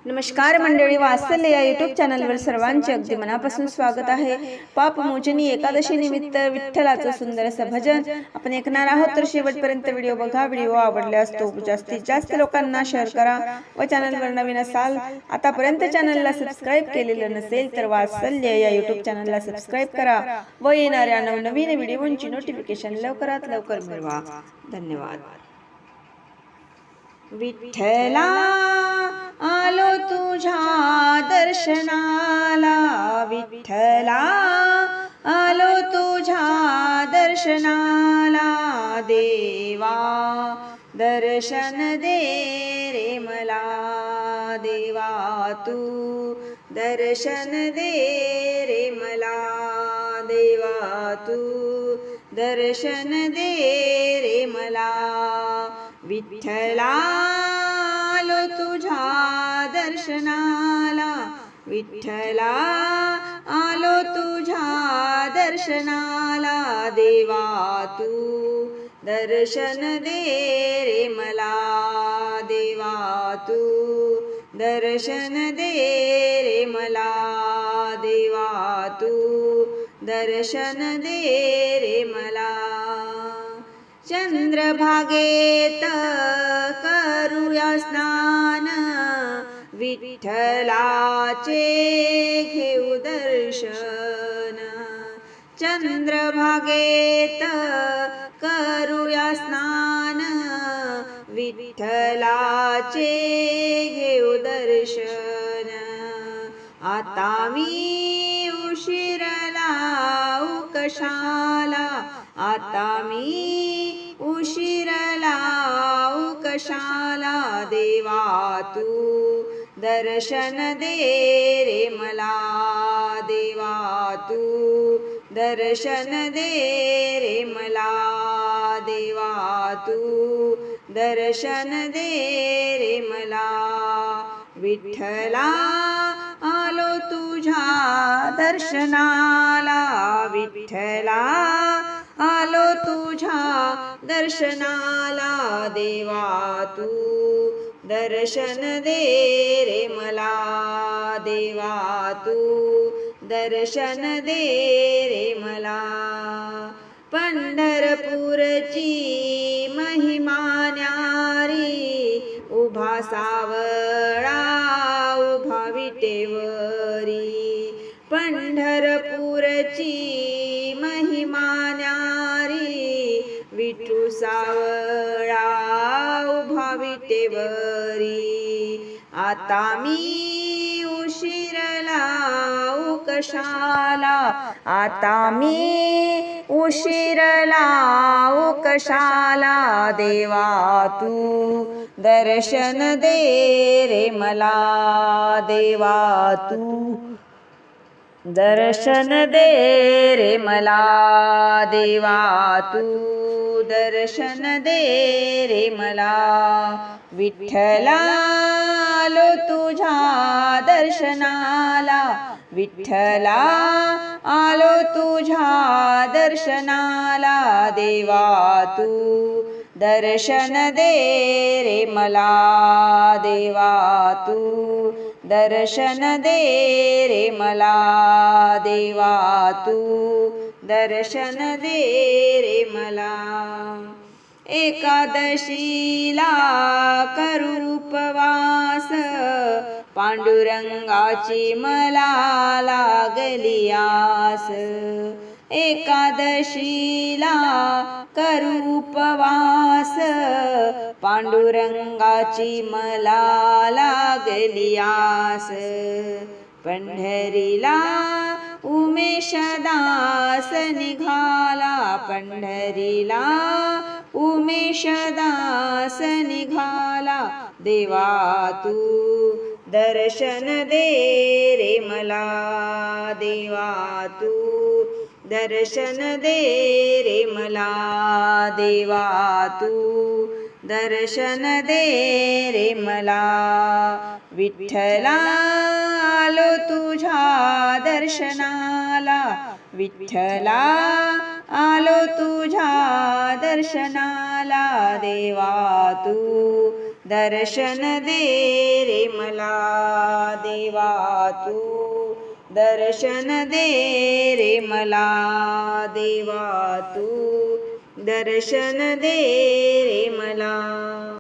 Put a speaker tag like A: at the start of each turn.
A: नमस्कार मंडळी, वात्सल्य या यूट्यूब चॅनलवर सर्वांचे अगदी मनापासून स्वागत आहे। पापमोचनी एकादशी निमित्त विठ्ठलाचं सुंदर असं भजन आपण ऐकणार आहोत, तर शेवटपर्यंत व्हिडिओ बघा। व्हिडिओ आवडल्यास तो जास्तीत जास्त लोकांना शेअर करा व चॅनलवर नवीन असाल, आतापर्यंत चॅनलला सबस्क्राइब केलेलं नसेल तर वात्सल्य या यूट्यूब चॅनलला सबस्क्राइब करा व येणाऱ्या नवनवीन व्हिडिओंची नोटिफिकेशन लवकरात लवकर मिळवा। धन्यवाद। विठ्ठला आलो तुझ्या दर्शनाला, विठ्ठला आलो तुझ्या दर्शनाला, देवा दर्शन दे रे मला, देवा तू दर्शन दे रे मला, देवा तू दर्शन दे रे मला। विठ्ठला आलो तुझ्या दर्शनाला, विठ्ठला आलो तुझ्या दर्शनाला, देवा तू दर्शन दे रे मला, देवा तू दर्शन दे रे मला, देवा तू दर्शन दे रे मला। चंद्रभागेत करूया स्नान, विठ्ठलाचे घेऊ दर्शन, चंद्रभागेत करूया स्नान, विठ्ठलाचे घेऊ दर्शन। आता मी उशीर लावू कशाला, आता मी उशीर लावू कशाला, देवा तू दर्शन दे रे मला, देवा तू दर्शन दे रे मला, देवा तू दर्शन दे रे मला। विठ्ठला आलो तुझ्या दर्शनाला, विठ्ठला आलो तुझ्या दर्शनाला, देवा तू दर्शन दे रे मला, देवा तू दर्शन दे रे मला। पंढरपूरची महिमा न्यारी, उभा सावळा उभा विटेवरी, पंढरपूरची महिमा न्यारी, विठू सावळा उभा विटेवरी। आता मी उशीर लावू कशाला, आता मी उशीर लावू कशाला, देवा तू दर्शन दे रे मला, देवा तू दर्शन दे रे मला, देवा तू दर्शन दे रे मला। विठ्ठला आलो तुझ्या दर्शनाला, विठ्ठला आलो तुझ्या दर्शनाला, देवा तू दर्शन दे रे मला, देवा तू दर्शन दे रे मला, देवा तू दर्शन दे रे मला। एकादशीला करू उपवास, पांडुरंगाची मला लागली आस, एकादशीला करू उपवास, पांडुरंगाची मला लागली आस। पंढरीला उमेश दास निघाला, पंढरीला उमेश दास निघाला, देवा तू दर्शन दे रे मला, देवा तू दर्शन दे रे मला, देवा तू दर्शन दे रे मला। विठ्ठला आलो तुझ्या दर्शनाला, विठ्ठला आलो तुझ्या दर्शनाला, देवा तू दर्शन दे रे मला, देवा तू दर्शन दे रे मला, देवा तू दर्शन दे रे मला.